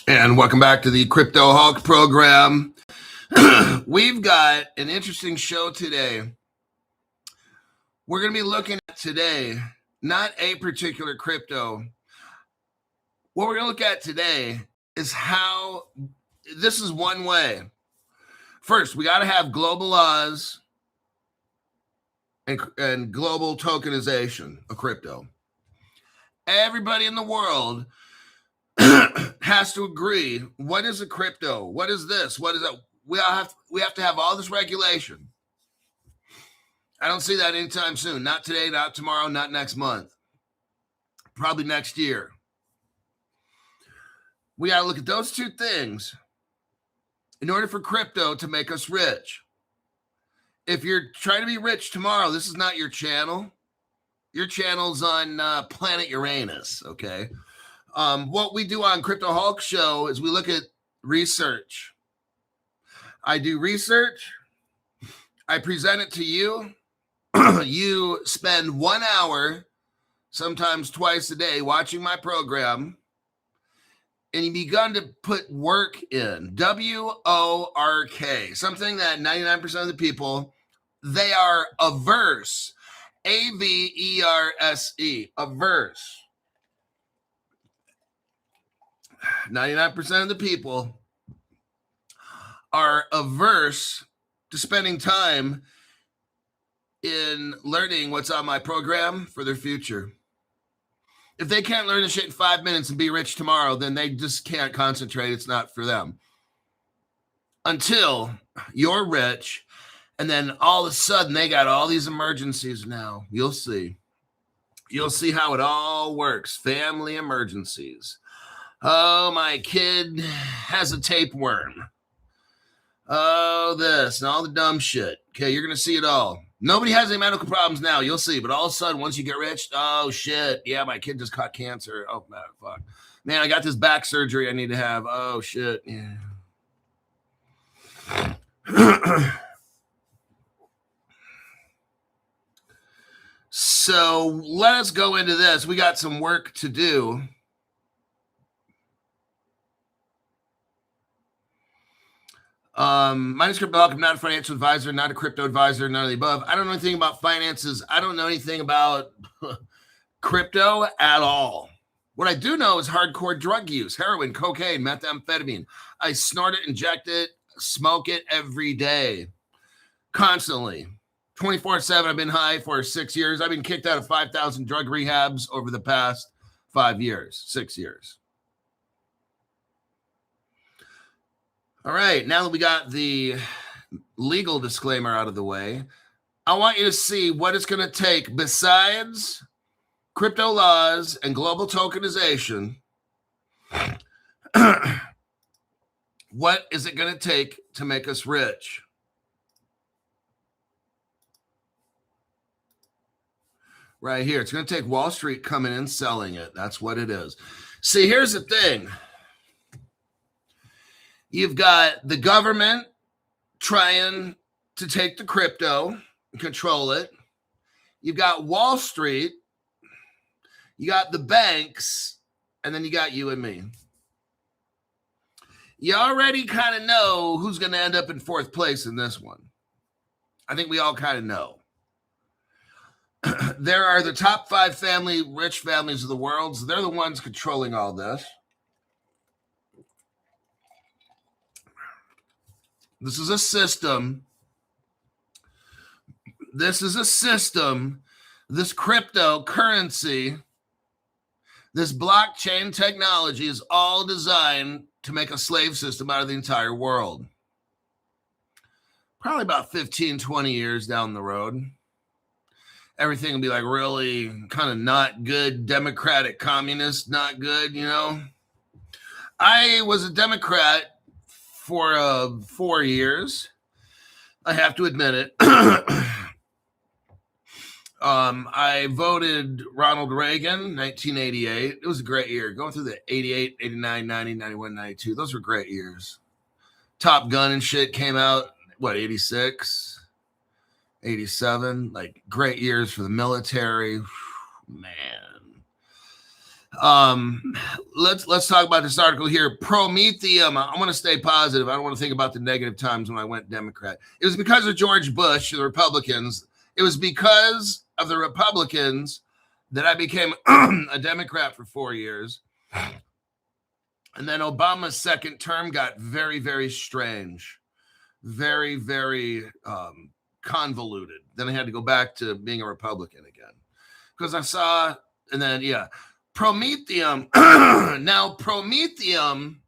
And welcome back to the Crypto Hulk program. We've got an interesting show today. We're going to be looking at today, not a particular crypto. What we're going to look at today is how this is one way. First, we got to have global laws and global tokenization of crypto. Everybody in the world has to agree. What is a crypto? What is this? What is that? We have to have all this regulation. I don't see that anytime soon. Not today, not tomorrow, not next month. Probably next year. We got to look at those two things in order for crypto to make us rich. If you're trying to be rich tomorrow, this is not your channel. Your channel's on planet Uranus, okay? What we do on Crypto Hulk Show is we look at research. I do research. I present it to you. You spend 1 hour, sometimes twice a day, watching my program, and you begun to put work in. W-O-R-K, something that 99% of the people, they are averse. A-V-E-R-S-E, averse. 99% of the people are averse to spending time in learning what's on my program for their future. If they can't learn this shit in 5 minutes and be rich tomorrow, then they just can't concentrate. It's not for them. Until you're rich, and then all of a sudden they got all these emergencies now. You'll see. You'll see how it all works. Family emergencies. Oh, my kid has a tapeworm. Oh, this and all the dumb shit. Okay, you're going to see it all. Nobody has any medical problems now. You'll see. But all of a sudden, once you get rich, oh, shit. Yeah, my kid just caught cancer. Oh, man, fuck. Man, I got this back surgery I need to have. Oh, shit. Yeah. So let us go into this. We got some work to do. My name is Crypto Hulk. I'm not a financial advisor, not a crypto advisor, none of the above. I don't know anything about finances. I don't know anything about crypto at all. What I do know is hardcore drug use, heroin, cocaine, methamphetamine. I snort it, inject it, smoke it every day, constantly, 24/7. I've been high for 6 years. I've been kicked out of 5,000 drug rehabs over the past 5 years, 6 years. All right, now that we got the legal disclaimer out of the way, I want you to see what it's going to take besides crypto laws and global tokenization. What is it going to take to make us rich? Right here. It's going to take Wall Street coming in, selling it. That's what it is. See, here's the thing. You've got the government trying to take the crypto and control it. You've got Wall Street. You got the banks. And then you got you and me. You already kind of know who's going to end up in fourth place in this one. I think we all kind of know. There are the top 5 rich families of the world. So they're the ones controlling all this. This is a system. This cryptocurrency, this blockchain technology is all designed to make a slave system out of the entire world. Probably about 15, 20 years down the road. Everything will be like really kind of not good, democratic, communist, not good, you know. I was a Democrat for 4 years. I have to admit it. I voted Ronald Reagan, 1988. It was a great year. Going through the 88, 89, 90, 91, 92. Those were great years. Top Gun and shit came out, 86, 87. Like, great years for the military. Man. Let's talk about this article here. Prometheum. I want to stay positive. I don't want to think about the negative times when I went Democrat. It was because of George Bush, the Republicans. It was because of the Republicans that I became a Democrat for 4 years. And then Obama's second term got very, very strange. Very, very convoluted. Then I had to go back to being a Republican again. Because I saw, and then, yeah. Prometheum. Now, Prometheum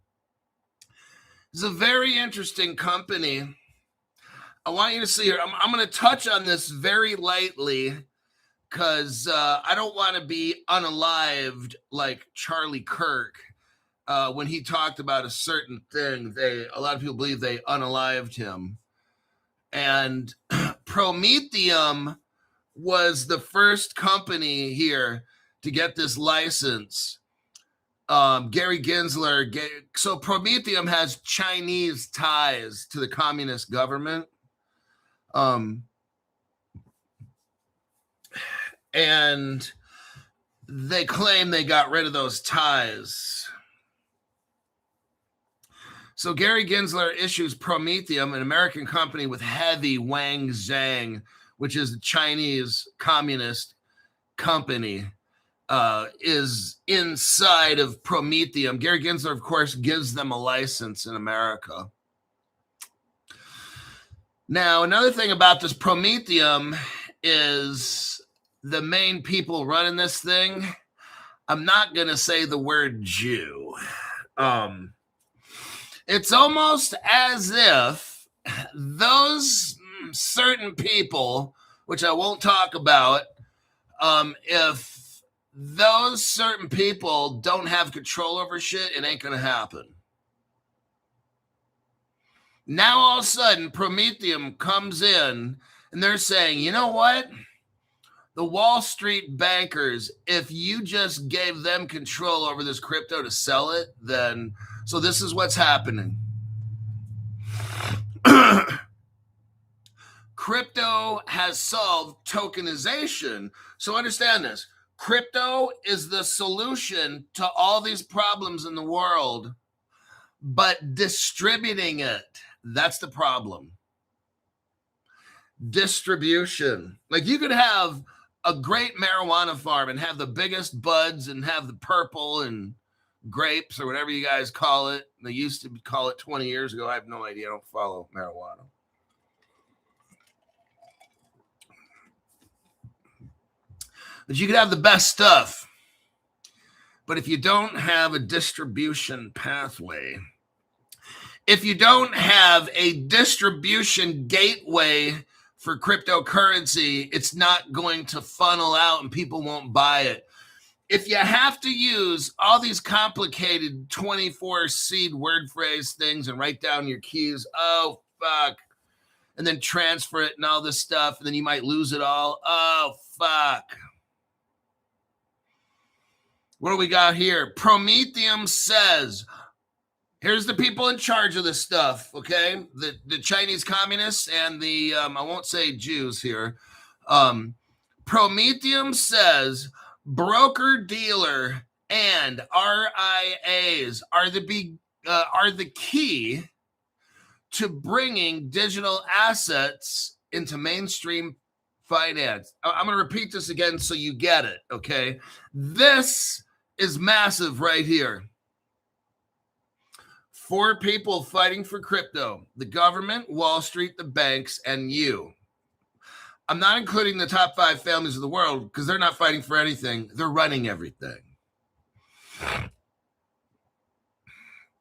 is a very interesting company. I want you to see here. I'm going to touch on this very lightly because I don't want to be unalived like Charlie Kirk. When he talked about a certain thing, a lot of people believe they unalived him. And Prometheum was the first company here to get this license. Gary Gensler. So Prometheum has Chinese ties to the communist government. And they claim they got rid of those ties. So Gary Gensler issues Prometheum, an American company with heavy Wang Zhang, which is a Chinese communist company, is inside of Prometheum. Gary Gensler, of course, gives them a license in America. Now, another thing about this Prometheum is the main people running this thing. I'm not going to say the word Jew. It's almost as if those certain people, which I won't talk about, if those certain people don't have control over shit, it ain't going to happen. Now, all of a sudden, Prometheum comes in and they're saying, you know what? The Wall Street bankers, if you just gave them control over this crypto to sell it, then, so this is what's happening. Crypto has solved tokenization. So understand this. Crypto is the solution to all these problems in the world, but distributing it, that's the problem. Distribution. Like you could have a great marijuana farm and have the biggest buds and have the purple and grapes or whatever you guys call it. They used to call it 20 years ago. I have no idea. I don't follow marijuana. But you could have the best stuff. But if you don't have a distribution pathway, if you don't have a distribution gateway for cryptocurrency, it's not going to funnel out and people won't buy it. If you have to use all these complicated 24 seed word phrase things and write down your keys, oh, fuck, and then transfer it and all this stuff, and then you might lose it all. Oh, fuck. What do we got here? Prometheum says, here's the people in charge of this stuff, okay? The Chinese communists and the, I won't say Jews here. Prometheum says, broker-dealer and RIAs are the key to bringing digital assets into mainstream finance. I'm going to repeat this again so you get it, okay? This is massive right here. 4 people fighting for crypto: the government, Wall Street, the banks, and you. I'm not including the top 5 families of the world because they're not fighting for anything. They're running everything.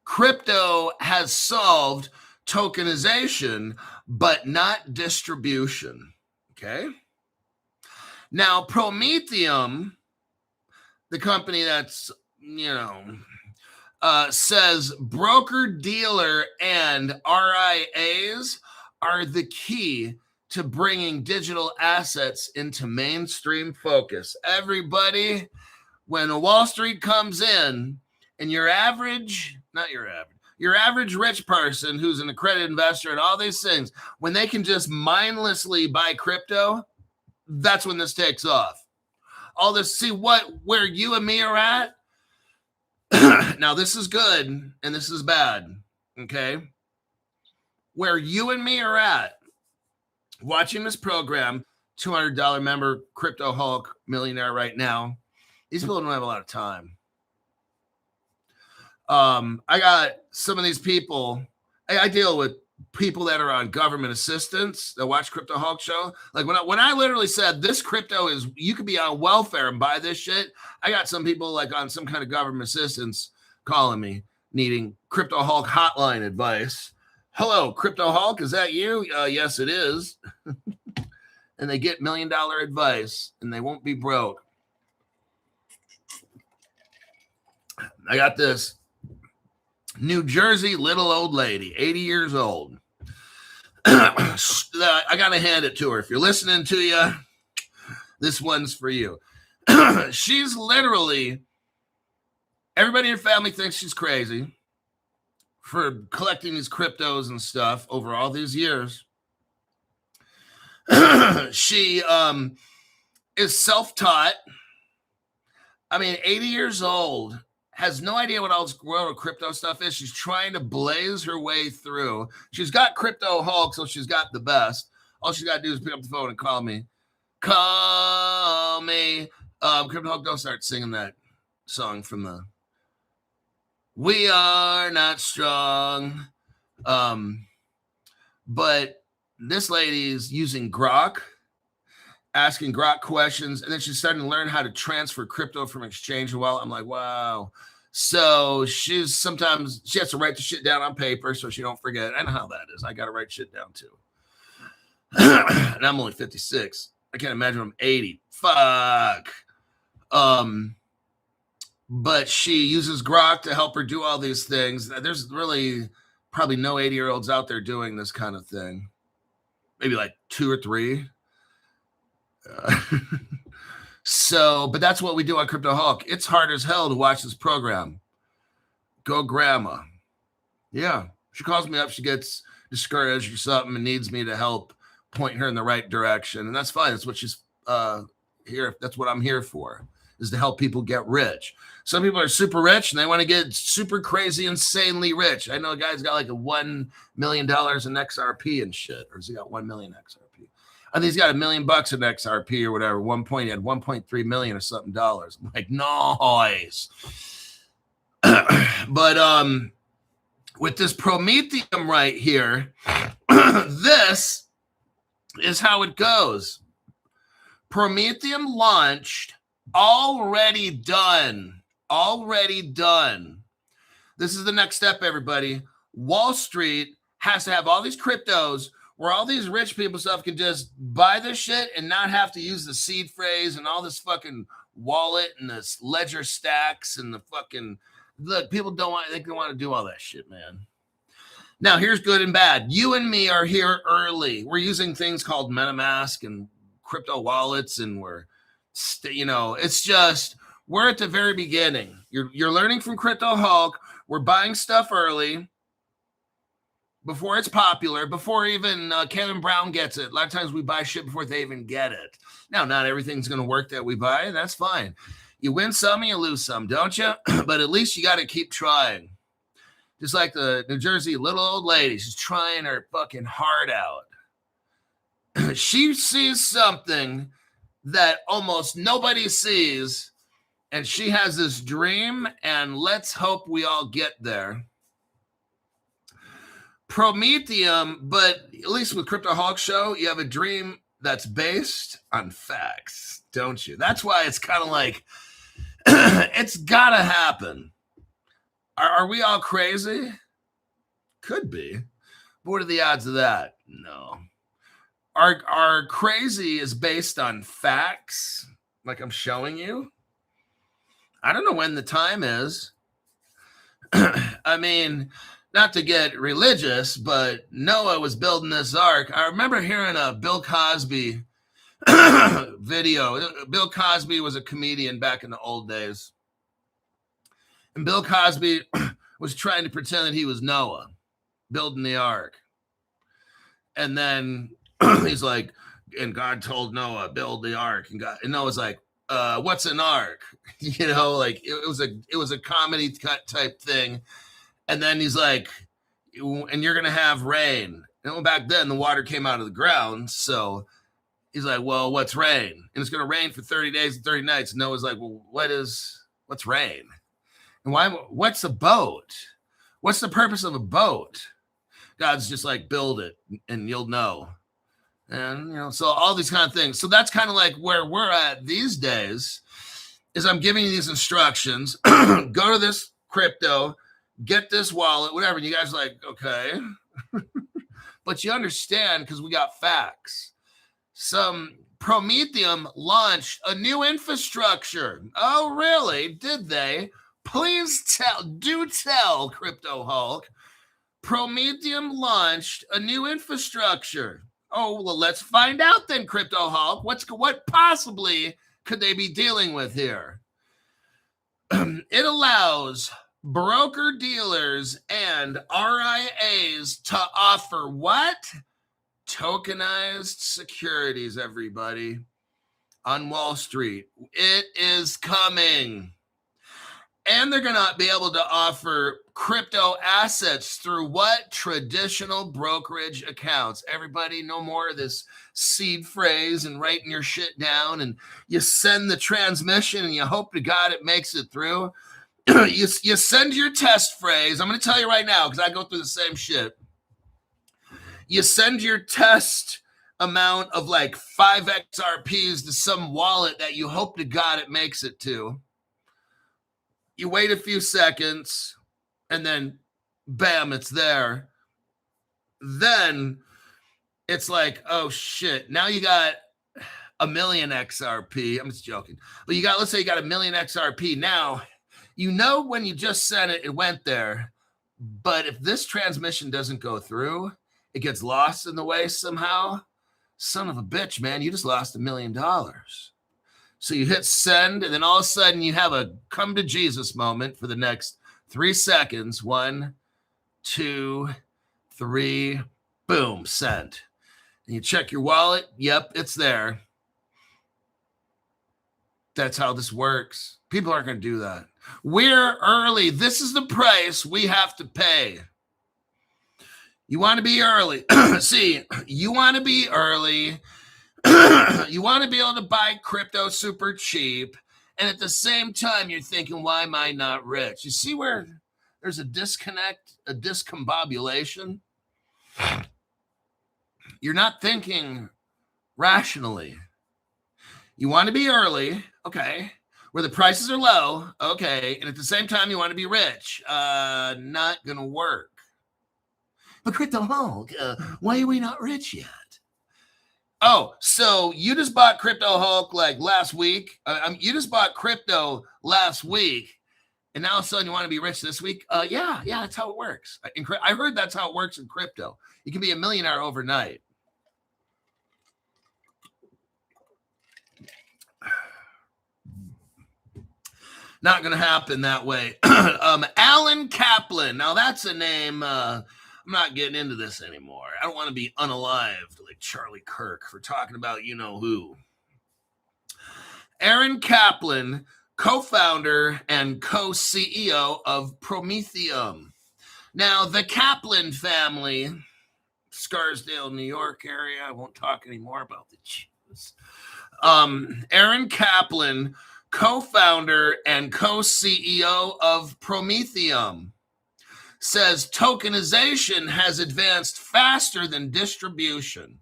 Crypto has solved tokenization, but not distribution. Okay? Now, Prometheum, the company that's, says broker-dealer and RIAs are the key to bringing digital assets into mainstream focus. Everybody, when Wall Street comes in and your average rich person who's an accredited investor and all these things, when they can just mindlessly buy crypto, that's when this takes off. All this, see where you and me are at? Now, this is good and this is bad, okay? Where you and me are at watching this program, $200 member, Crypto Hulk, millionaire right now. These people don't have a lot of time. I got some of these people, I deal with people that are on government assistance that watch Crypto Hulk show. Like when I literally said this crypto is, you could be on welfare and buy this shit. I got some people like on some kind of government assistance calling me needing Crypto Hulk hotline advice. Hello, Crypto Hulk, is that you? Yes, it is. And they get $1 million advice and they won't be broke. I got this New Jersey little old lady, 80 years old. I got to hand it to her. If you're listening to you, this one's for you. She's literally, everybody in her family thinks she's crazy for collecting these cryptos and stuff over all these years. She is self-taught. I mean, 80 years old, has no idea what all this world of crypto stuff is. She's trying to blaze her way through. She's got Crypto Hulk, so she's got the best. All she's got to do is pick up the phone and call me. Call me. Crypto Hulk, don't start singing that song from the We Are Not Strong. But this lady's using Grok, asking Grok questions, and then she's starting to learn how to transfer crypto from exchange wallet. I'm like, wow. So she has to write the shit down on paper so she don't forget. I know how that is. I got to write shit down too. And I'm only 56. I can't imagine I'm 80. Fuck. But she uses Grok to help her do all these things. There's really probably no 80-year-olds out there doing this kind of thing. Maybe like 2 or 3. But that's what we do on Crypto Hulk. It's hard as hell to watch this program. Go grandma. Yeah. She calls me up. She gets discouraged or something and needs me to help point her in the right direction. And that's fine. That's what she's here. That's what I'm here for, is to help people get rich. Some people are super rich and they want to get super crazy, insanely rich. I know a guy's got like a $1 million in XRP and shit. Or has he got 1 million XRP? I think he's got $1 million in XRP or whatever. He had 1.3 million or something dollars. I'm like, nice. But with this Prometheum right here, this is how it goes. Prometheum launched, already done. This is the next step, everybody. Wall Street has to have all these cryptos where all these rich people stuff can just buy this shit and not have to use the seed phrase and all this fucking wallet and this ledger stacks and the fucking, look, people don't want to do all that shit, man. Now, here's good and bad. You and me are here early. We're using things called MetaMask and crypto wallets, and it's just, we're at the very beginning. You're learning from Crypto Hulk. We're buying stuff early before it's popular, before even Kevin Brown gets it. A lot of times we buy shit before they even get it. Now, not everything's going to work that we buy, and that's fine. You win some and you lose some, don't you? But at least you got to keep trying. Just like the New Jersey little old lady. She's trying her fucking heart out. She sees something that almost nobody sees, and she has this dream, and let's hope we all get there. Prometheum, but at least with Crypto Hulk Show, you have a dream that's based on facts, don't you? That's why it's kind of like, it's got to happen. Are we all crazy? Could be. But what are the odds of that? No. Our crazy is based on facts, like I'm showing you. I don't know when the time is. I mean, not to get religious, but Noah was building this ark. I remember hearing a Bill Cosby video. Bill Cosby was a comedian back in the old days. And Bill Cosby was trying to pretend that he was Noah, building the ark. And then he's like, and God told Noah, build the ark. And Noah's like, what's an ARC? You know, like it was a comedy cut type thing. And then he's like, and you're gonna have rain. And back then the water came out of the ground, so he's like, well, what's rain? And it's gonna rain for 30 days and 30 nights. And Noah's like, well, what's rain? And what's a boat? What's the purpose of a boat? God's just like, build it and you'll know. And, you know, so all these kind of things. So that's kind of like where we're at these days is I'm giving you these instructions. Go to this crypto, get this wallet, whatever. And you guys are like, okay. But you understand because we got facts. Some Prometheum launched a new infrastructure. Oh, really? Did they? Please tell Crypto Hulk. Prometheum launched a new infrastructure. Oh, well, let's find out then, Crypto Hulk. What possibly could they be dealing with here? It allows broker dealers and RIAs to offer what? Tokenized securities, everybody, on Wall Street. It is coming. And they're going to be able to offer crypto assets through what? Traditional brokerage accounts. Everybody, no more of this seed phrase and writing your shit down, and you send the transmission and you hope to God it makes it through. you send your test phrase. I'm going to tell you right now because I go through the same shit. You send your test amount of like 5 XRPs to some wallet that you hope to God it makes it to. You wait a few seconds, and then, bam, it's there. Then it's like, oh, shit. Now you got 1 million XRP. I'm just joking. But let's say you got 1 million XRP. Now, you know when you just sent it, it went there. But if this transmission doesn't go through, it gets lost in the way somehow. Son of a bitch, man, you just lost $1 million. So you hit send, and then all of a sudden you have a come to Jesus moment for the next 3 seconds. 1, 2, 3, boom, sent. And you check your wallet. Yep, it's there. That's how this works. People aren't going to do that. We're early. This is the price we have to pay. You want to be early. See, you want to be early. You want to be able to buy crypto super cheap. And at the same time, you're thinking, why am I not rich? You see where there's a disconnect, a discombobulation? You're not thinking rationally. You want to be early, okay, where the prices are low, okay, and at the same time, you want to be rich. Not going to work. But Crypto Hulk, why are we not rich yet? Oh, so you just bought Crypto Hulk like last week. You just bought crypto last week, and now all of a sudden you want to be rich this week? Yeah, that's how it works. I heard that's how it works in crypto. You can be a millionaire overnight. Not going to happen that way. Alan Kaplan. Now that's a name. I'm not getting into this anymore. I don't want to be unalived like Charlie Kirk for talking about you know who. Aaron Kaplan, co-founder and co-CEO of Prometheum. Now, the Kaplan family, Scarsdale, New York area. I won't talk anymore about the Jews. Aaron Kaplan, co-founder and co-CEO of Prometheum, says tokenization has advanced faster than distribution,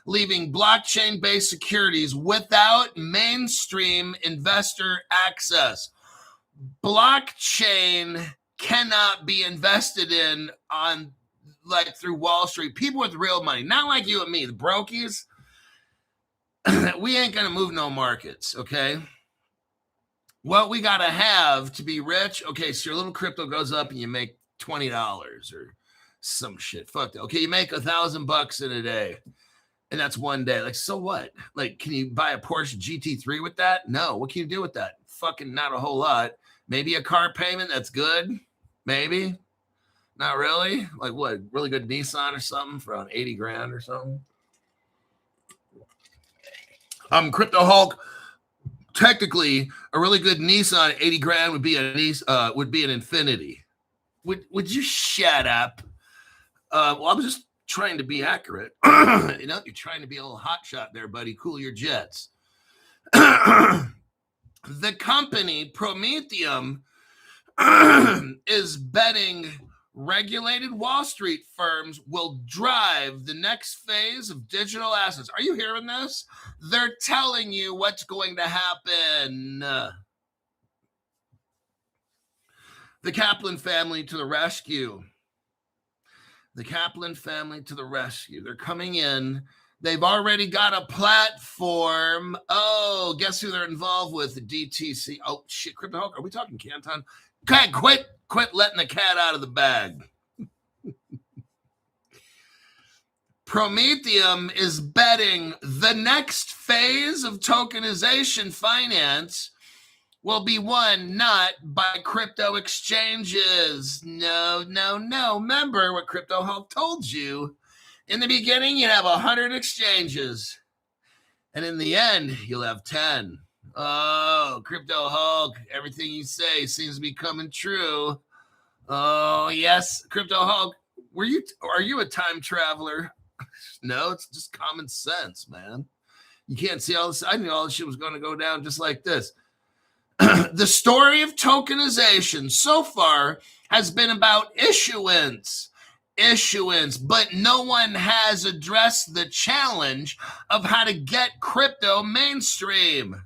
leaving blockchain-based securities without mainstream investor access. Blockchain cannot be invested in on like through Wall Street. People with real money, not like you and me, the brokies. We ain't gonna move no markets, okay? What we gotta have to be rich, okay, so your little crypto goes up and you make $20 or some shit. Fuck that. Okay, you make $1,000 in a day, and that's one day. Like, so what? Like, can you buy a Porsche GT3 with that? No. What can you do with that? Fucking not a whole lot. Maybe a car payment. That's good. Maybe. Not really. Like what? Really good Nissan or something for around 80 grand or something. Crypto Hulk. Technically, a really good Nissan, 80 grand would be an Infiniti. Would you shut up? Well, I'm just trying to be accurate. You're trying to be a little hotshot there, buddy. Cool your jets. The company Prometheum is betting regulated Wall Street firms will drive the next phase of digital assets. Are you hearing this? They're telling you what's going to happen. The Kaplan family to the rescue. The Kaplan family to the rescue. They're coming in. They've already got a platform. Oh, guess who they're involved with? The DTC. Oh, shit, Crypto Hulk. Are we talking Canton? Okay, quit letting the cat out of the bag. Prometheum is betting the next phase of tokenization finance will be won not by crypto exchanges. No. Remember what Crypto Hulk told you. In the beginning, you'd have 100 exchanges. And in the end, you'll have 10. Oh, Crypto Hulk, everything you say seems to be coming true. Oh, yes, Crypto Hulk, are you a time traveler? No, it's just common sense, man. You can't see all this. I knew all this shit was going to go down just like this. The story of tokenization so far has been about issuance, but no one has addressed the challenge of how to get crypto mainstream.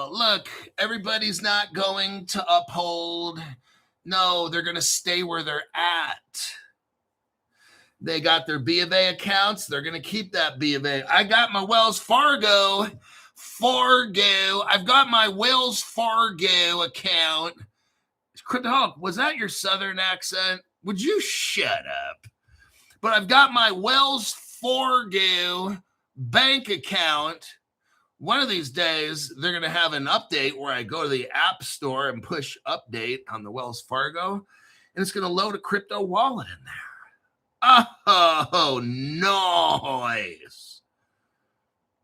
Look, everybody's not going to uphold. No, they're going to stay where they're at. They got their B of A accounts. They're going to keep that B of A. I got my Wells Fargo. I've got my Wells Fargo account. Crypto Hulk, was that your Southern accent? Would you shut up? But I've got my Wells Fargo bank account. One of these days, they're going to have an update where I go to the App Store and push update on the Wells Fargo, and it's going to load a crypto wallet in there. Oh, nice.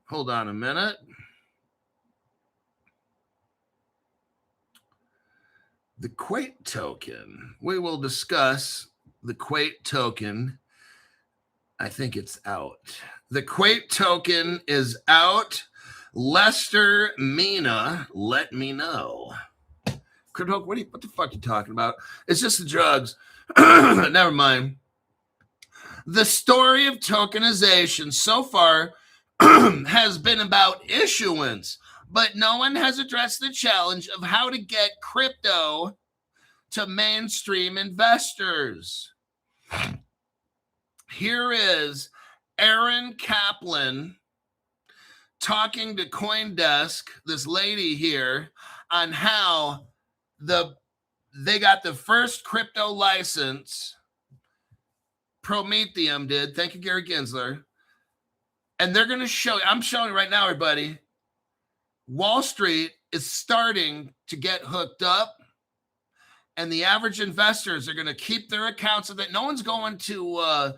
Hold on a minute. The Quant token. We will discuss the Quant token. I think it's out. The Quant token is out. Lester Mina, let me know. Crypto, what the fuck are you talking about? It's just the drugs. Never mind. The story of tokenization so far has been about issuance, but no one has addressed the challenge of how to get crypto to mainstream investors. Here is Aaron Kaplan talking to CoinDesk, this lady here, on how they got the first crypto license. Prometheum did. Thank you, Gary Gensler. And they're going to show, I'm showing right now, everybody, Wall Street is starting to get hooked up, and the average investors are going to keep their accounts of it. No one's going to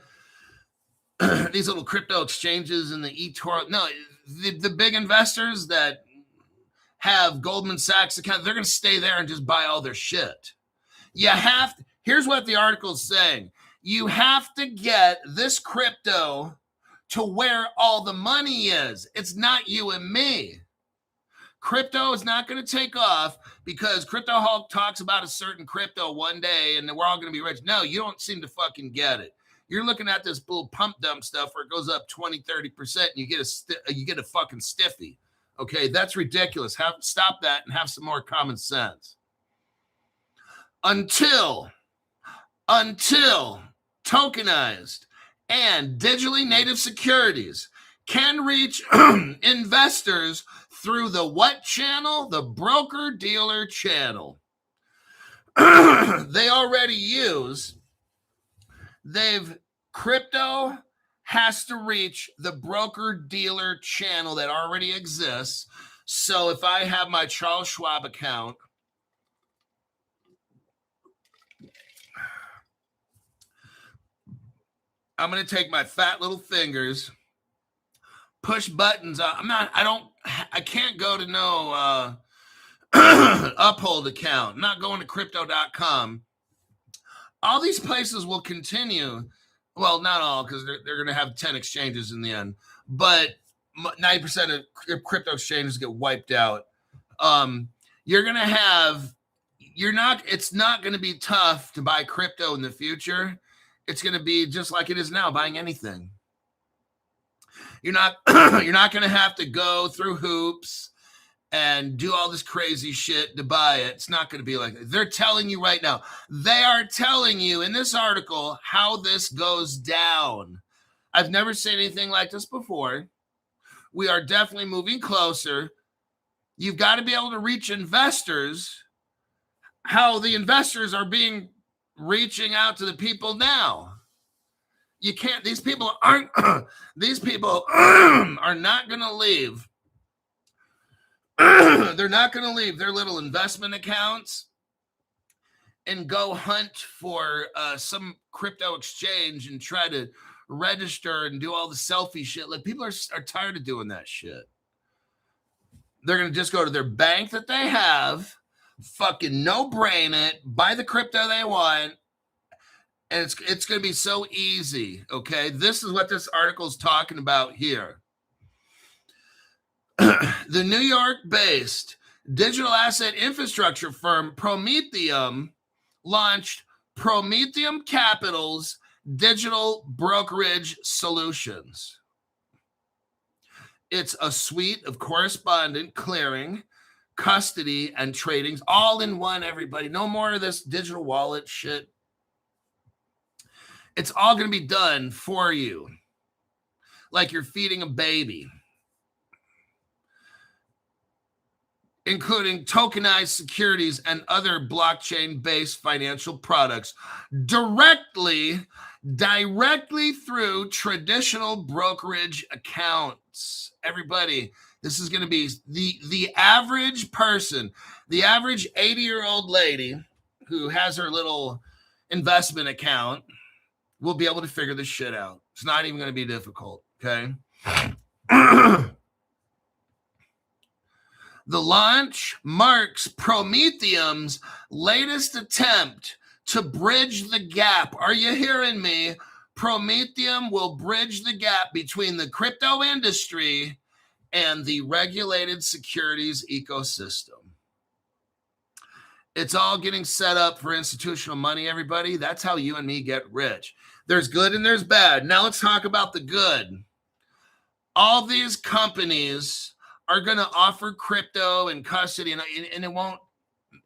these little crypto exchanges and the eToro. No, the big investors that have Goldman Sachs account, they're going to stay there and just buy all their shit. Here's what the article is saying. You have to get this crypto to where all the money is. It's not you and me. Crypto is not going to take off because Crypto Hulk talks about a certain crypto one day and we're all going to be rich. No, you don't seem to fucking get it. You're looking at this little pump dump stuff where it goes up 20-30% and you get a fucking stiffy. Okay, that's ridiculous. Stop that and have some more common sense. Until tokenized and digitally native securities can reach investors through the what channel? The broker-dealer channel. Crypto has to reach the broker-dealer channel that already exists. So if I have my Charles Schwab account, I'm going to take my fat little fingers, push buttons. I I can't go to no Uphold account. I'm not going to crypto.com. All these places will continue. Well, not all, because they're going to have 10 exchanges in the end. But 90% of crypto exchanges get wiped out. You're going to have, it's not going to be tough to buy crypto in the future. It's going to be just like it is now, buying anything. You're not going to have to go through hoops and do all this crazy shit to buy it. It's not going to be like that. They're telling you right now. They are telling you in this article how this goes down. I've never seen anything like this before. We are definitely moving closer. You've got to be able to reach investors how the investors are reaching out to the people now. You can't, these people are not going to leave. They're not going to leave their little investment accounts and go hunt for some crypto exchange and try to register and do all the selfie shit. Like, people are tired of doing that shit. They're going to just go to their bank that they have, fucking no-brain it, buy the crypto they want, and it's going to be so easy, okay? This is what this article is talking about here. The New York-based digital asset infrastructure firm Prometheum launched Prometheum Capital's digital brokerage solutions. It's a suite of correspondent clearing, custody, and tradings all in one, everybody. No more of this digital wallet shit. It's all going to be done for you, like you're feeding a baby, including tokenized securities and other blockchain-based financial products directly through traditional brokerage accounts. Everybody, this is going to be the average person, the average 80-year-old lady who has her little investment account will be able to figure this shit out. It's not even going to be difficult, okay? The launch marks Prometheum's latest attempt to bridge the gap. Are you hearing me? Prometheum will bridge the gap between the crypto industry and the regulated securities ecosystem. It's all getting set up for institutional money, everybody. That's how you and me get rich. There's good and there's bad. Now let's talk about the good. All these companies are going to offer crypto and custody, and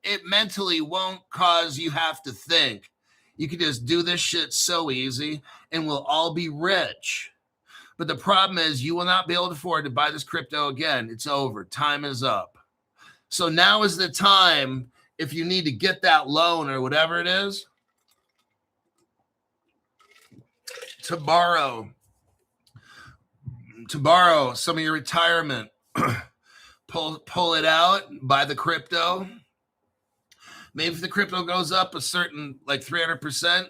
it mentally won't cause you have to think. You can just do this shit so easy and we'll all be rich. But the problem is you will not be able to afford to buy this crypto again. It's over. Time is up. So now is the time, if you need to get that loan or whatever it is, to borrow some of your retirement. Pull it out, buy the crypto. Maybe if the crypto goes up a certain, like 300%,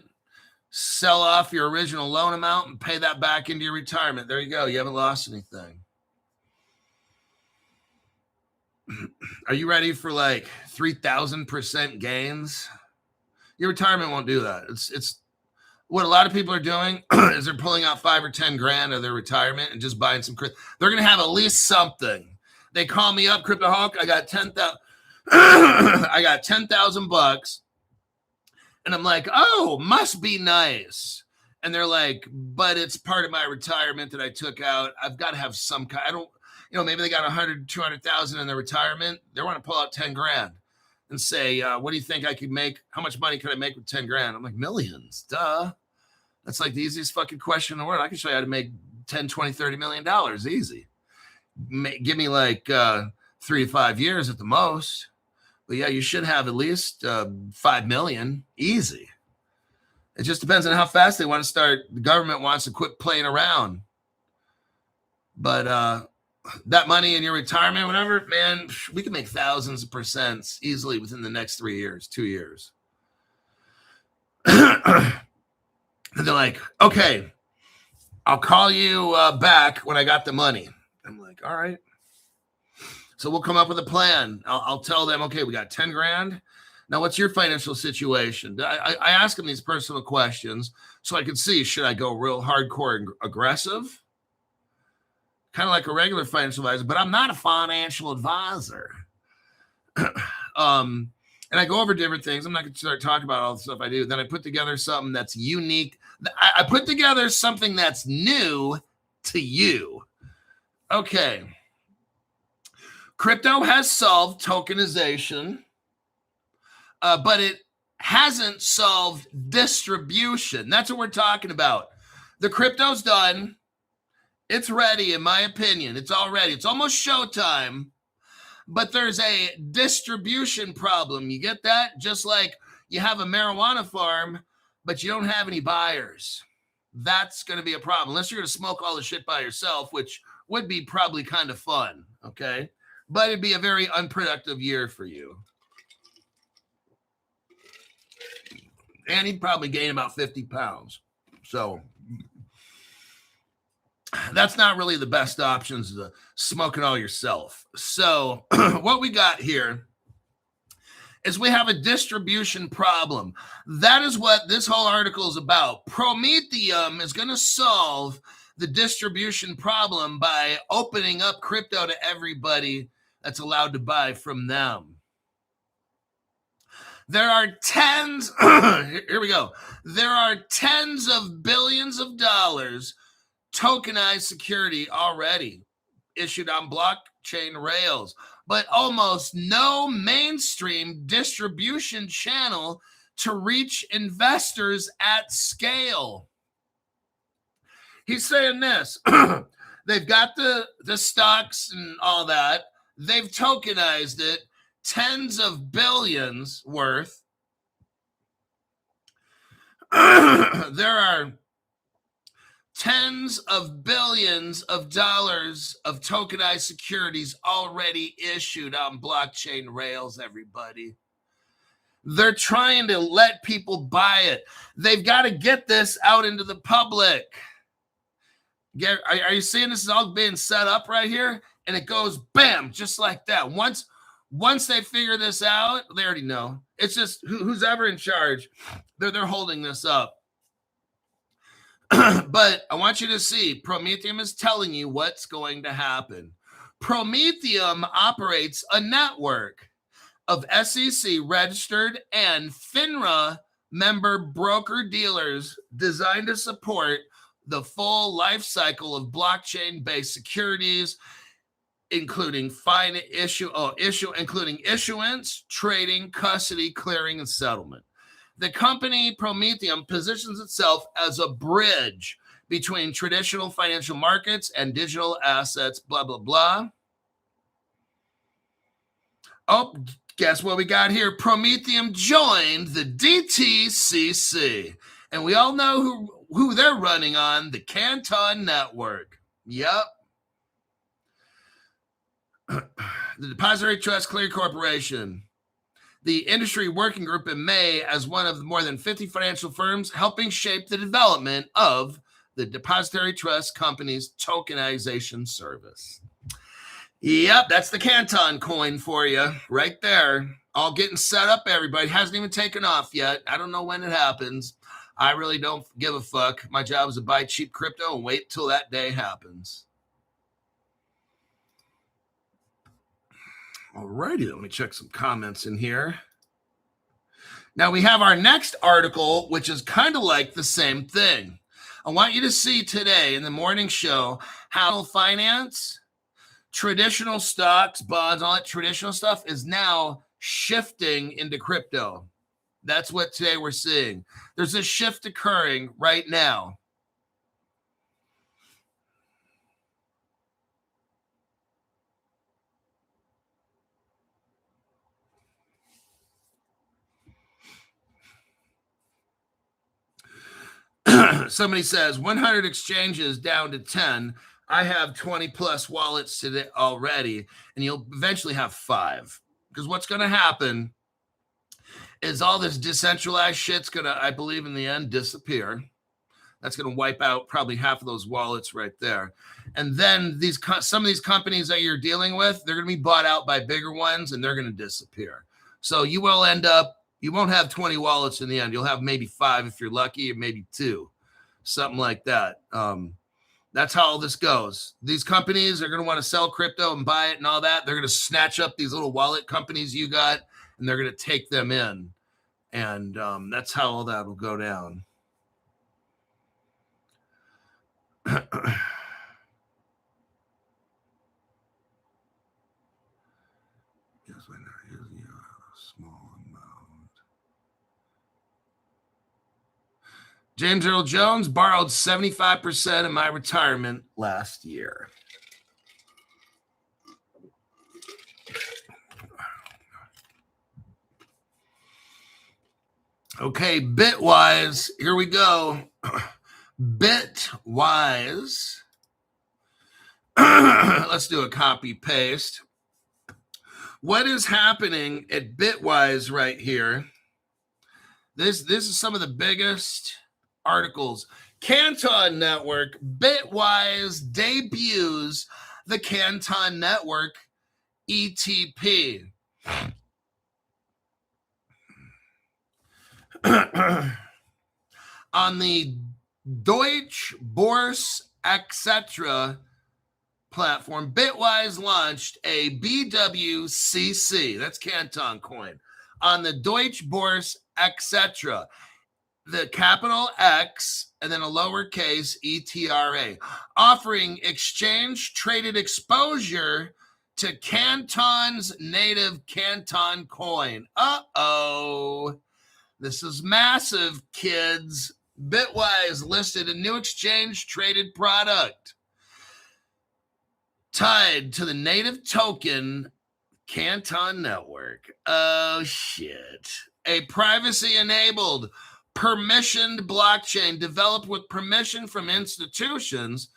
sell off your original loan amount and pay that back into your retirement. There you go. You haven't lost anything. Are you ready for like 3,000% gains? Your retirement won't do that. It's what a lot of people are doing is they're pulling out 5 or 10 grand of their retirement and just buying some crypto. They're going to have at least something. They call me up, Crypto Hawk. I got 10,000. I got $10,000, and I'm like, oh, must be nice. And they're like, but it's part of my retirement that I took out. I've got to have some kind. I don't, maybe they got 100, 200,000 in their retirement. They want to pull out 10 grand and say, what do you think I could make? How much money could I make with 10 grand? I'm like, millions, duh. That's like the easiest fucking question in the world. I can show you how to make 10, 20, $30 million easy. Give me like 3 to 5 years at the most. But yeah, you should have at least 5 million easy. It just depends on how fast they want to start. The government wants to quit playing around. But that money in your retirement, whatever, man, we can make thousands of percents easily within the next 3 years, 2 years. And they're like, okay, I'll call you back when I got the money. I'm like, all right. So we'll come up with a plan. I'll tell them, okay, we got 10 grand. Now, what's your financial situation? I ask them these personal questions so I can see, should I go real hardcore and aggressive? Kind of like a regular financial advisor, but I'm not a financial advisor. And I go over different things. I'm not going to start talking about all the stuff I do. Then I put together something that's unique. I put together something that's new to you. Okay. Crypto has solved tokenization, but it hasn't solved distribution. That's what we're talking about. The crypto's done. It's ready, in my opinion. It's all ready. It's almost showtime, but there's a distribution problem. You get that? Just like you have a marijuana farm, but you don't have any buyers. That's going to be a problem, unless you're going to smoke all the shit by yourself, which would be probably kind of fun, okay? But it'd be a very unproductive year for you. And he'd probably gain about 50 pounds. So that's not really the best options, to smoke it all yourself. So what we got here is we have a distribution problem. That is what this whole article is about. Prometheum is going to solve the distribution problem by opening up crypto to everybody that's allowed to buy from them. There are tens, here we go. There are tens of billions of dollars tokenized security already issued on blockchain rails, but almost no mainstream distribution channel to reach investors at scale. He's saying this, they've got the stocks and all that. They've tokenized it, tens of billions worth. There are tens of billions of dollars of tokenized securities already issued on blockchain rails, everybody. They're trying to let people buy it. They've got to get this out into the public. Are you seeing this is all being set up right here? And it goes bam, just like that. Once they figure this out, they already know. It's just who's ever in charge. They're holding this up. But I want you to see, Prometheum is telling you what's going to happen. Prometheum operates a network of SEC registered and FINRA member broker dealers designed to support the full life cycle of blockchain-based securities, including including issuance, trading, custody, clearing, and settlement. The company Prometheum positions itself as a bridge between traditional financial markets and digital assets, blah, blah, blah. Oh, guess what we got here? Prometheum joined the DTCC. And we all know who they're running on, the Canton Network. Yep. The Depository Trust Clearing Corporation. The industry working group in May as one of the more than 50 financial firms helping shape the development of the Depository Trust Company's tokenization service. Yep, that's the Canton coin for you right there. All getting set up, everybody. Hasn't even taken off yet. I don't know when it happens. I really don't give a fuck. My job is to buy cheap crypto and wait till that day happens. All righty, let me check some comments in here. Now we have our next article, which is kind of like the same thing. I want you to see today in the morning show how finance, traditional stocks, bonds, all that traditional stuff is now shifting into crypto. That's what today we're seeing. There's a shift occurring right now. Somebody says 100 exchanges down to 10. I have 20 plus wallets today already, and you'll eventually have 5. Because what's going to happen is all this decentralized shit's going to, I believe in the end, disappear. That's going to wipe out probably half of those wallets right there. And then some of these companies that you're dealing with, they're going to be bought out by bigger ones, and they're going to disappear. So you will end up, you won't have 20 wallets in the end. You'll have maybe 5 if you're lucky, or maybe 2, something like that. That's how all this goes. These companies are going to want to sell crypto and buy it and all that. They're going to snatch up these little wallet companies you got, and they're going to take them in. And that's how all that will go down. James Earl Jones borrowed 75% of my retirement last year. Okay, Bitwise, here we go. Bitwise. Let's do a copy paste. What is happening at Bitwise right here? This is some of the biggest articles. Canton Network, Bitwise debuts the Canton Network ETP. On the Deutsche Börse, etc. platform, Bitwise launched a BWCC, that's Canton coin, on the Deutsche Börse, etc. The capital X and then a lowercase ETRA, offering exchange-traded exposure to Canton's native Canton coin. Uh-oh. This is massive, kids. Bitwise listed a new exchange-traded product tied to the native token Canton Network. Oh, shit. A privacy-enabled, permissioned blockchain developed with permission from institutions,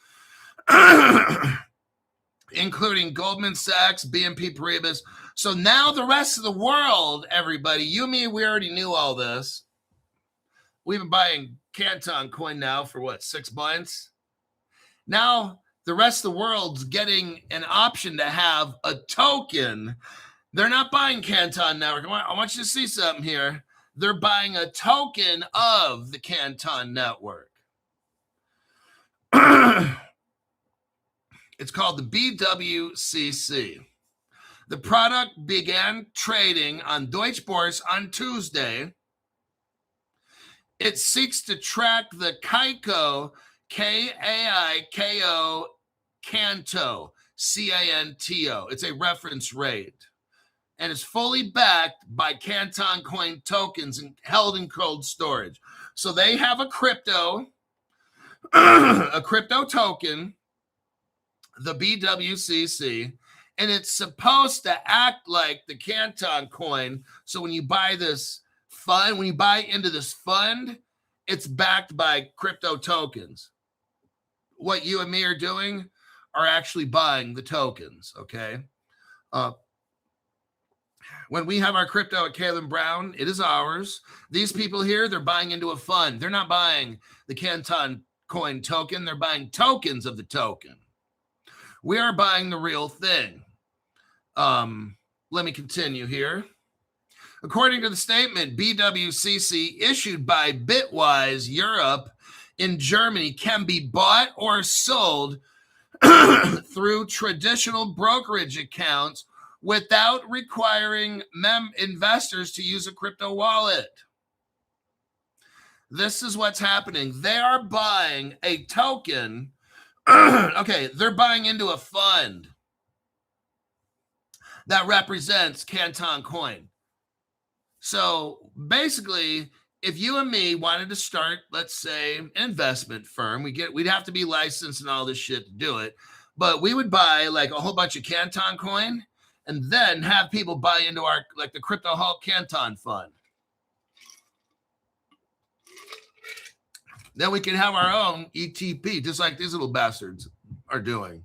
including Goldman Sachs, BNP Paribas. So now the rest of the world, everybody, you and me, we already knew all this. We've been buying Canton coin now for what, 6 months? Now the rest of the world's getting an option to have a token. They're not buying Canton Network. I want you to see something here. They're buying a token of the Canton Network. It's called the BWCC. The product began trading on Deutsche Börse on Tuesday. It seeks to track the Kaiko, K-A-I-K-O, Canto, C-A-N-T-O. It's a reference rate. And is fully backed by Canton coin tokens and held in cold storage. So they have a crypto token, the BWCC, and it's supposed to act like the Canton coin. So when you buy this fund, when you buy into this fund, it's backed by crypto tokens. What you and me are doing are actually buying the tokens, okay? When we have our crypto at Caleb Brown, it is ours. These people here, they're buying into a fund. They're not buying the Canton coin token. They're buying tokens of the token. We are buying the real thing. Let me continue here. According to the statement, BWCC issued by Bitwise Europe in Germany can be bought or sold through traditional brokerage accounts without requiring investors to use a crypto wallet. This is what's happening. They are buying a token. Okay, they're buying into a fund that represents Canton coin. So basically, if you and me wanted to start, let's say, an investment firm, we'd have to be licensed and all this shit to do it. But we would buy like a whole bunch of Canton coin and then have people buy into our, like the Crypto Hulk Canton fund. Then we can have our own ETP, just like these little bastards are doing.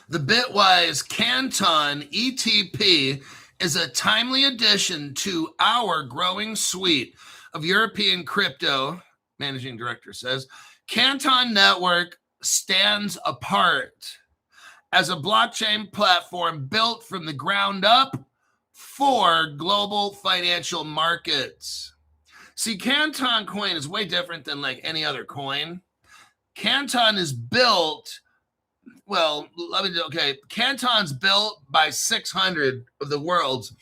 The Bitwise Canton ETP is a timely addition to our growing suite of European crypto, managing director says. Canton Network stands apart as a blockchain platform built from the ground up for global financial markets. See, Canton coin is way different than like any other coin. Canton is built, Canton's built by 600 of the world's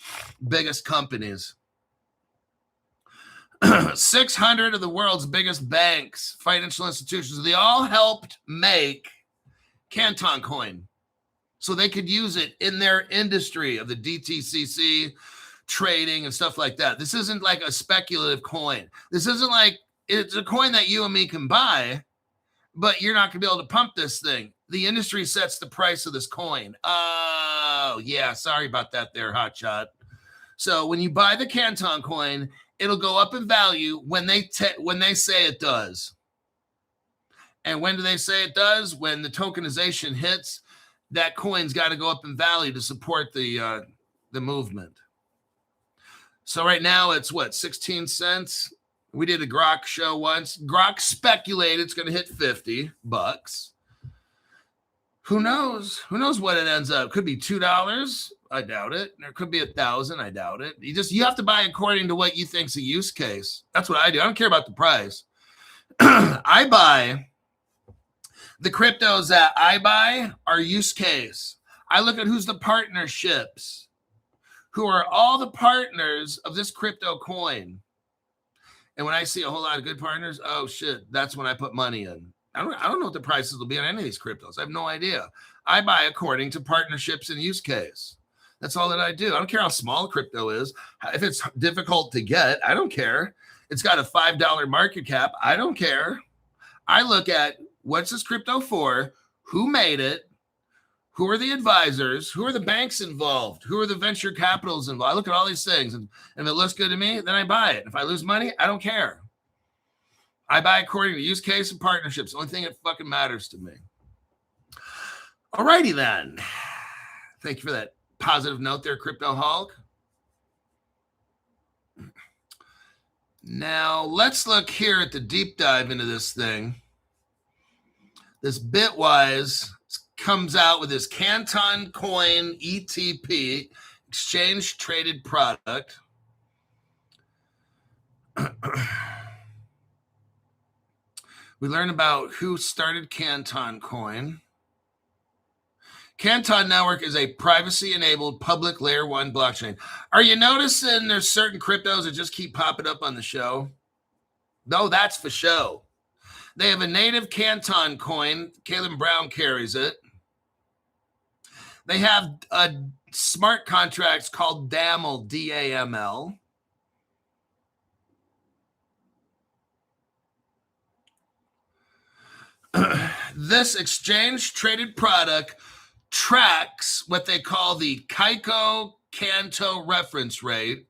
biggest companies. 600 of the world's biggest banks, financial institutions, they all helped make Canton coin so they could use it in their industry of the DTCC trading and stuff like that. This isn't like a speculative coin. This isn't like, it's a coin that you and me can buy, but you're not going to be able to pump this thing. The industry sets the price of this coin. Oh, yeah, sorry about that there, hotshot. So when you buy the Canton coin, it'll go up in value when they say it does. And when do they say it does? When the tokenization hits, that coin's got to go up in value to support the movement. So right now it's what, 16 cents? We did a Grok show once. Grok speculated it's going to hit $50. Who knows? Who knows what it ends up? Could be $2. I doubt it. There could be 1,000. I doubt it. You have to buy according to what you think's a use case. That's what I do. I don't care about the price. I buy the cryptos that I buy are use case. I look at who's the partnerships, who are all the partners of this crypto coin. And when I see a whole lot of good partners, oh shit, that's when I put money in. I don't know what the prices will be on any of these cryptos. I have no idea. I buy according to partnerships and use case. That's all that I do. I don't care how small crypto is. If it's difficult to get, I don't care. It's got a $5 market cap. I don't care. I look at what's this crypto for, who made it, who are the advisors, who are the banks involved, who are the venture capitals involved. I look at all these things, and if it looks good to me, then I buy it. If I lose money, I don't care. I buy according to use case and partnerships. The only thing that fucking matters to me. All righty then. Thank you for that positive note there, Crypto Hulk. Now, let's look here at the deep dive into this thing. This Bitwise comes out with this Canton Coin ETP, exchange traded product. We learn about who started Canton Coin. Canton Network is a privacy-enabled public layer 1 blockchain. Are you noticing there's certain cryptos that just keep popping up on the show? No, that's for show. They have a native Canton coin. Caleb Brown carries it. They have smart contracts called DAML, D-A-M-L. This exchange-traded product tracks what they call the Kaiko-Kanto reference rate.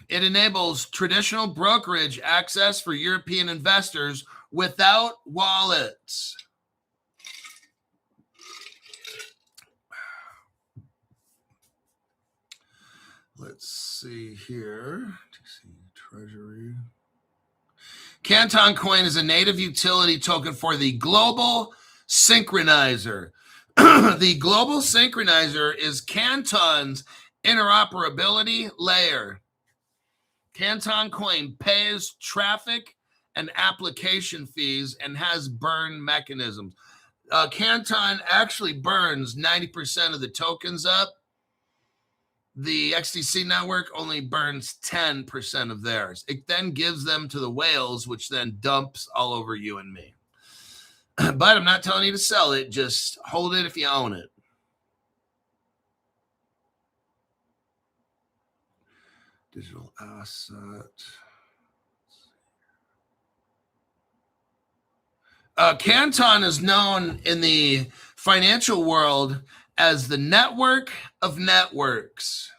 It enables traditional brokerage access for European investors without wallets. Let's see here. Treasury. Canton Coin is a native utility token for the Global Synchronizer. The Global Synchronizer is Canton's interoperability layer. Canton Coin pays traffic and application fees and has burn mechanisms. Canton actually burns 90% of the tokens up. The XDC network only burns 10% of theirs. It then gives them to the whales, which then dumps all over you and me. But I'm not telling you to sell it. Just hold it if you own it. Digital asset. Canton is known in the financial world as the network of networks.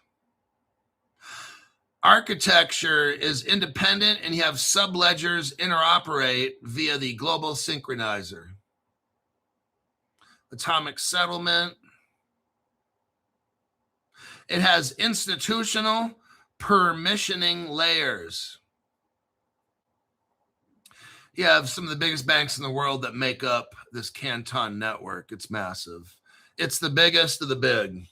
Architecture is independent, and you have subledgers interoperate via the Global Synchronizer. atomic settlement. It has institutional permissioning layers. You have some of the biggest banks in the world that make up this Canton network. It's massive. It's the biggest of the big.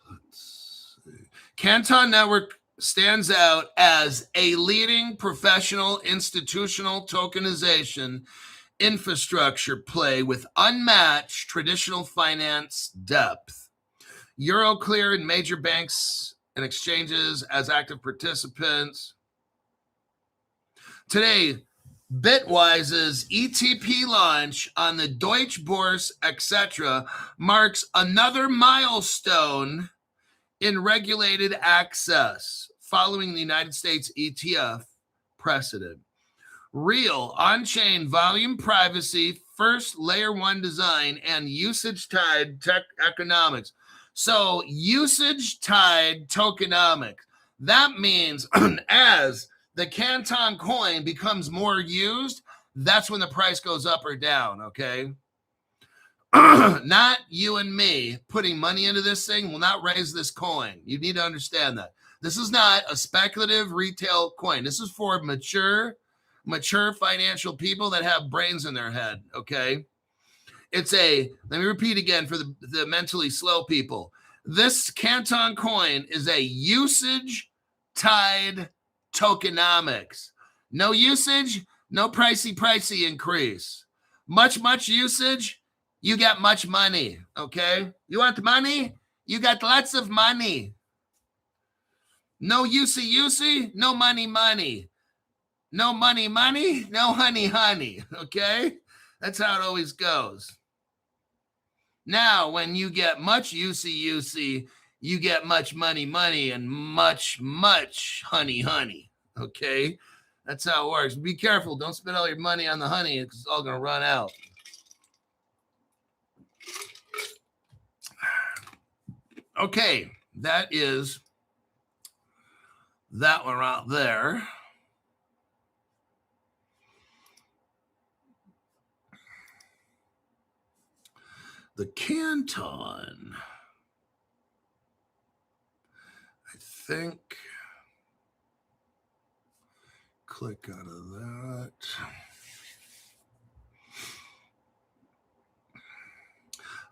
Let's see. Canton network stands out as a leading professional institutional tokenization infrastructure play with unmatched traditional finance depth. Euroclear and major banks and exchanges as active participants. Today, Bitwise's ETP launch on the Deutsche Börse, etc., marks another milestone in regulated access following the United States ETF precedent. Real on-chain volume privacy, first layer one design, and usage-tied tech economics. So usage-tied tokenomics. That means as the Canton coin becomes more used, that's when the price goes up or down, okay? Not you and me putting money into this thing will not raise this coin. You need to understand that. This is not a speculative retail coin. This is for mature financial people that have brains in their head, okay? It's let me repeat again for the mentally slow people. This Canton coin is a usage-tied tokenomics. No usage, no pricey increase. Much usage, you get much money, okay? You want money? You got lots of money. No usey, no money. No money, no honey, okay? That's how it always goes. Now, when you get much usey, you get much money, and much honey, okay? That's how it works. Be careful. Don't spend all your money on the honey because it's all going to run out. Okay, that is that one right there. The Canton, I think, click out of that.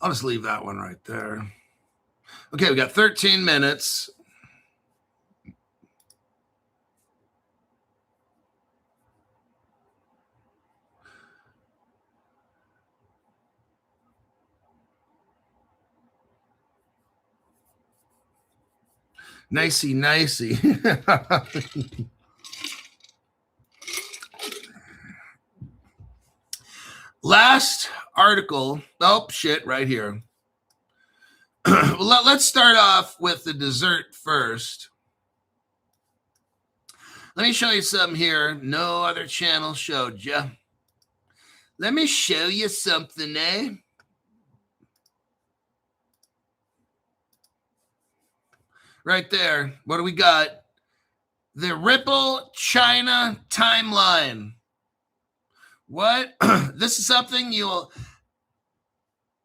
I'll just leave that one right there. Okay, we got 13 minutes. Nicey. Last article. Oh, shit, right here. Well, let's start off with the dessert first. Let me show you something here. No other channel showed you. Let me show you something, eh? Right there. What do we got? The Ripple China timeline. What? This is something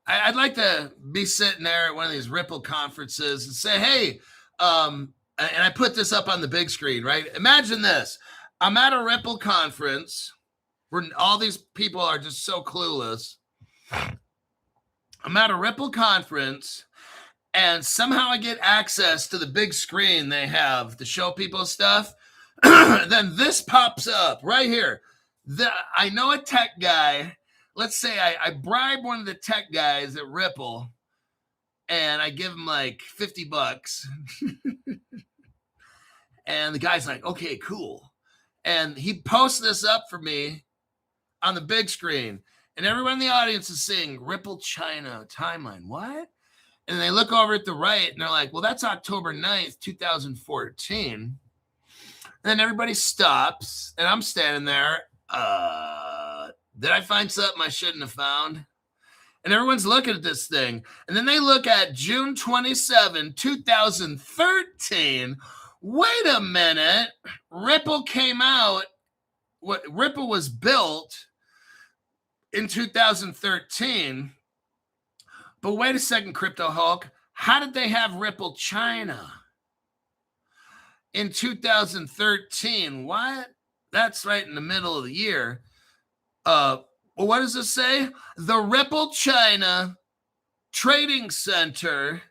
I'd like to be sitting there at one of these Ripple conferences and say, hey, and I put this up on the big screen, right? Imagine this. I'm at a Ripple conference where all these people are just so clueless. I'm at a Ripple conference. And somehow I get access to the big screen they have to show people stuff. Then this pops up right here. I know a tech guy. Let's say I bribe one of the tech guys at Ripple and I give him like $50. And the guy's like, okay, cool. And he posts this up for me on the big screen. And everyone in the audience is saying Ripple China timeline. What? And they look over at the right and they're like, well, that's October 9th, 2014. And then everybody stops and I'm standing there. Did I find something I shouldn't have found? And everyone's looking at this thing. And then they look at June 27, 2013. Wait a minute. Ripple came out Ripple was built in 2013. But wait a second, Crypto Hulk. How did they have Ripple China in 2013? What? That's right in the middle of the year. Well, what does it say? The Ripple China Trading Center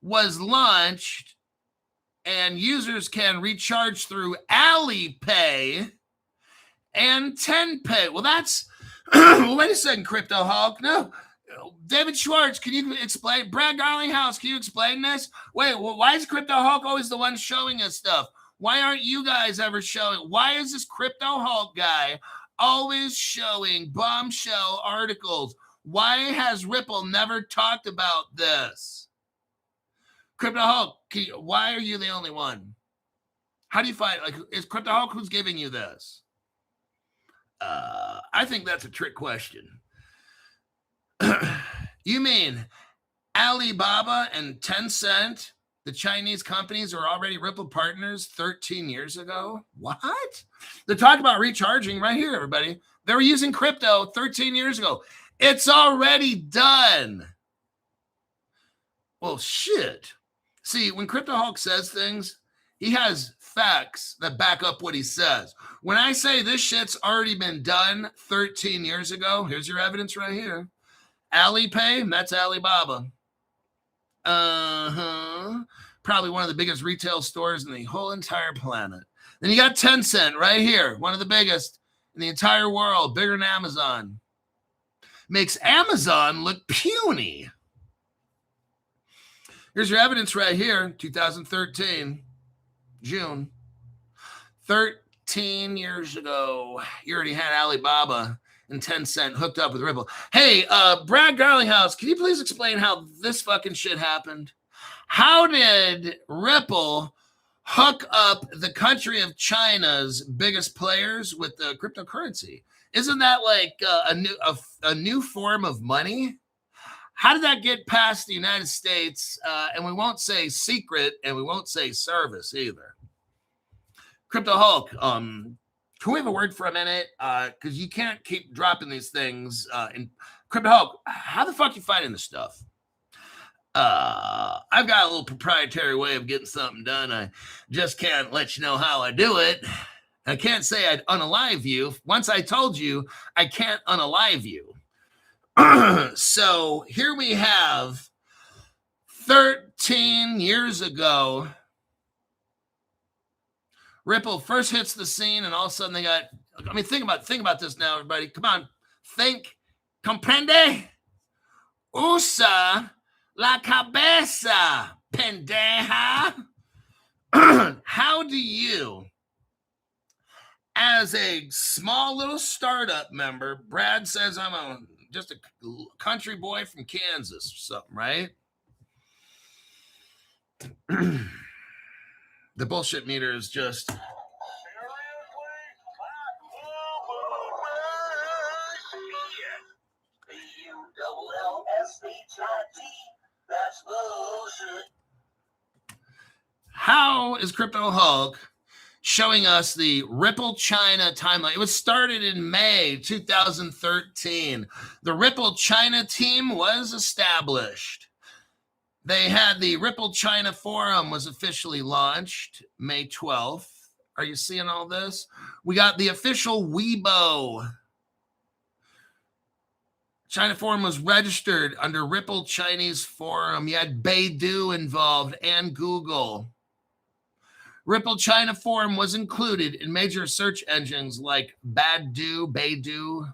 was launched, and users can recharge through Alipay and TenPay. Well, that's wait a second, Crypto Hulk. No, David Schwartz, can you explain? Brad Garlinghouse, can you explain this? Wait, well, why is Crypto Hulk always the one showing us stuff? Why aren't you guys ever showing? Why is this Crypto Hulk guy always showing bombshell articles? Why has Ripple never talked about this? Crypto Hulk, why are you the only one? How do you find, like, is Crypto Hulk who's giving you this? I think that's a trick question. You mean Alibaba and Tencent, the Chinese companies, are already Ripple partners 13 years ago? What? They're talking about recharging right here, everybody. They were using crypto 13 years ago. It's already done. Well, shit. See, when Crypto Hulk says things, he has facts that back up what he says. When I say this shit's already been done 13 years ago, here's your evidence right here. Alipay, that's Alibaba. Probably one of the biggest retail stores in the whole entire planet. Then you got Tencent right here, one of the biggest in the entire world, bigger than Amazon. Makes Amazon look puny. Here's your evidence right here, 2013, June. 13 years ago, you already had Alibaba and Tencent hooked up with Ripple. Hey, Brad Garlinghouse, can you please explain how this fucking shit happened? How did Ripple hook up the country of China's biggest players with the cryptocurrency? Isn't that like a new form of money? How did that get past the United States? And we won't say secret, and we won't say service either. Crypto Hulk, can we have a word for a minute? Because you can't keep dropping these things. In Crypto Hulk, how the fuck you finding this stuff? I've got a little proprietary way of getting something done. I just can't let you know how I do it. I can't say I'd unalive you. Once I told you, I can't unalive you. So here we have 13 years ago, Ripple first hits the scene, and all of a sudden they got, I mean, think about this now, everybody. Come on. Think. Comprende? Usa la cabeza, pendeja. How do you, as a small little startup member, Brad says I'm just a country boy from Kansas or something, right? The bullshit meter is just... How is Crypto Hulk showing us the Ripple China timeline? It was started in May 2013. The Ripple China team was established. They had the Ripple China Forum was officially launched May 12th. Are you seeing all this? We got the official Weibo. China Forum was registered under Ripple Chinese Forum. You had Baidu involved and Google. Ripple China Forum was included in major search engines like Baidu,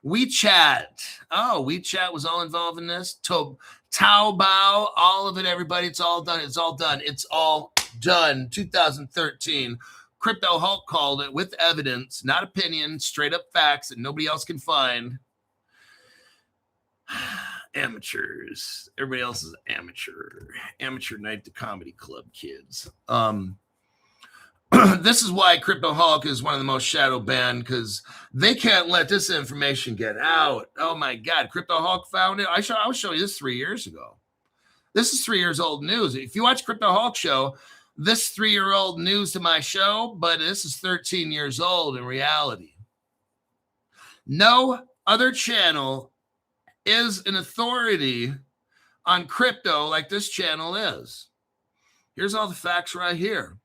WeChat. Oh, WeChat was all involved in this. Taobao, all of it, everybody. It's all done. It's all done. It's all done. 2013. Crypto Hulk called it with evidence, not opinion, straight up facts that nobody else can find. Amateurs. Everybody else is amateur. Amateur night at the comedy club, kids. This is why Crypto Hulk is one of the most shadow banned, because they can't let this information get out. Oh my God, Crypto Hulk found it. I was showing you this 3 years ago. This is 3 years old news. If you watch Crypto Hulk show, this 3-year-old news to my show, but this is 13 years old in reality. No other channel is an authority on crypto like this channel is. Here's all the facts right here.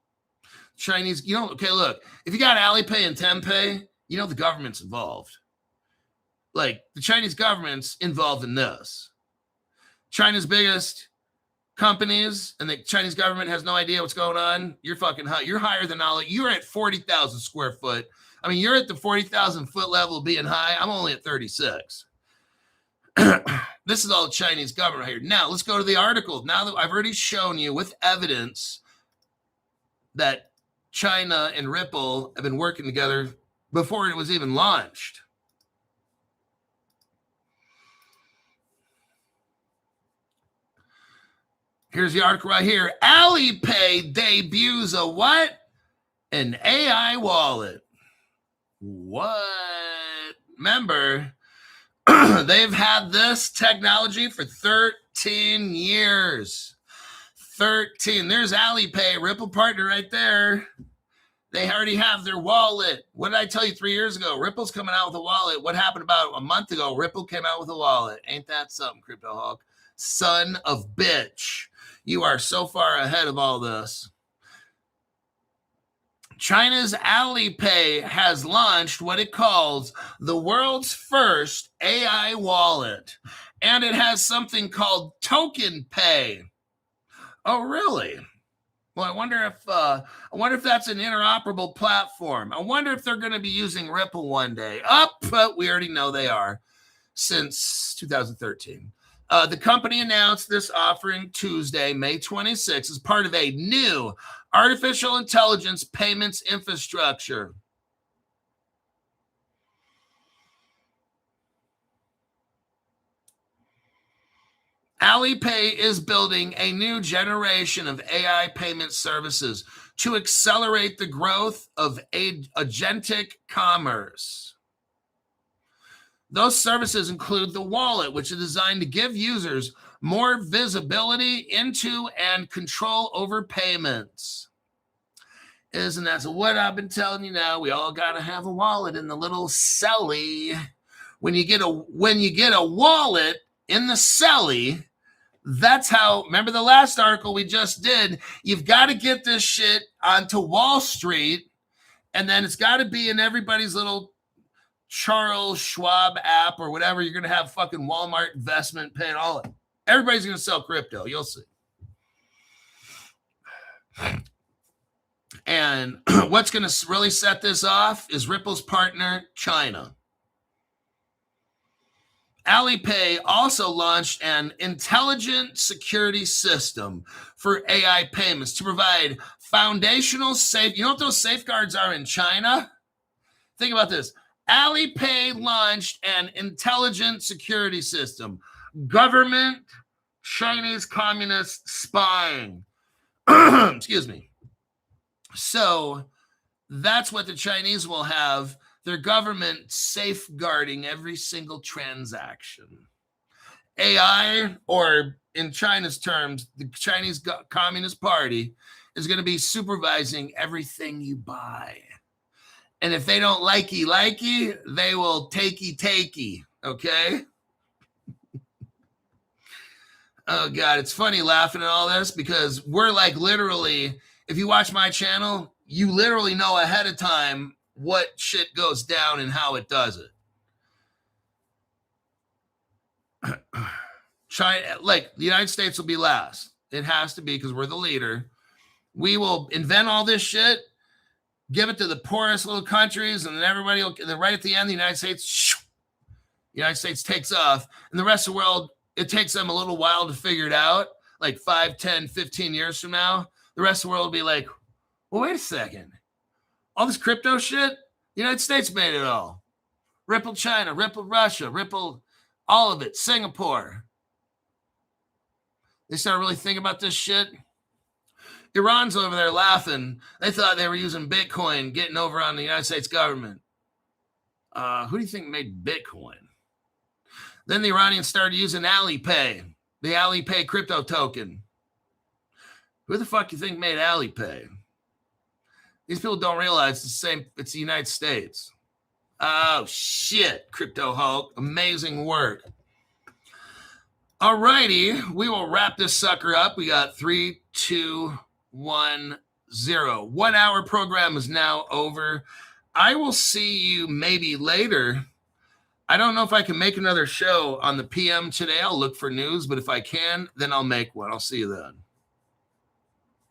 Chinese, okay, look, if you got Alipay and Tempay, the government's involved. Like, the Chinese government's involved in this. China's biggest companies, and the Chinese government has no idea what's going on. You're fucking high. You're higher than all. You're at 40,000 square foot. I mean, you're at the 40,000 foot level being high. I'm only at 36. This is all the Chinese government here. Now, let's go to the article. Now that I've already shown you with evidence that China and Ripple have been working together before it was even launched. Here's the article right here. Alipay debuts a what? An AI wallet. What? Remember, they've had this technology for 13 years. 13. There's Alipay, Ripple partner right there. They already have their wallet. What did I tell you 3 years ago? Ripple's coming out with a wallet. What happened about a month ago? Ripple came out with a wallet. Ain't that something, Crypto Hawk? Son of bitch. You are so far ahead of all this. China's Alipay has launched what it calls the world's first AI wallet, and it has something called Token Pay. Oh, really? Well, I wonder if that's an interoperable platform. I wonder if they're going to be using Ripple one day. But we already know they are since 2013. The company announced this offering Tuesday, May 26, as part of a new artificial intelligence payments infrastructure. Alipay is building a new generation of AI payment services to accelerate the growth of agentic commerce. Those services include the wallet, which is designed to give users more visibility into and control over payments. Isn't that what I've been telling you now? We all got to have a wallet in the little celly. When you get a wallet in the celly, that's how, remember the last article we just did, you've got to get this shit onto Wall Street, and then it's got to be in everybody's little Charles Schwab app or whatever. You're going to have fucking Walmart investment paying all of it. Everybody's going to sell crypto. You'll see. And what's going to really set this off is Ripple's partner, China. Alipay also launched an intelligent security system for AI payments to provide foundational safe. You know what those safeguards are in China? Think about this. Alipay launched an intelligent security system. Government, Chinese communist spying. Excuse me. So that's what the Chinese will have. Their government safeguarding every single transaction. AI, or in China's terms, the Chinese Communist Party, is going to be supervising everything you buy. And if they don't likey, they will takey, okay? Oh, God, it's funny laughing at all this because we're like literally, if you watch my channel, you literally know ahead of time what shit goes down and how it does it. China, like the United States will be last. It has to be because we're the leader. We will invent all this shit, give it to the poorest little countries, and then everybody will, then right at the end, the United States takes off, and the rest of the world, it takes them a little while to figure it out, like 5, 10, 15 years from now. The rest of the world will be like, well, wait a second. All this crypto shit, the United States made it all. Ripple China, Ripple Russia, Ripple all of it, Singapore. They started really thinking about this shit. Iran's over there laughing. They thought they were using Bitcoin, getting over on the United States government. Who do you think made Bitcoin? Then the Iranians started using Alipay, the Alipay crypto token. Who the fuck do you think made Alipay? These people don't realize it's the same. It's the United States. Oh, shit, Crypto Hulk. Amazing work. All righty. We will wrap this sucker up. We got 3, 2, 1, 0. 1 hour program is now over. I will see you maybe later. I don't know if I can make another show on the PM today. I'll look for news, but if I can, then I'll make one. I'll see you then.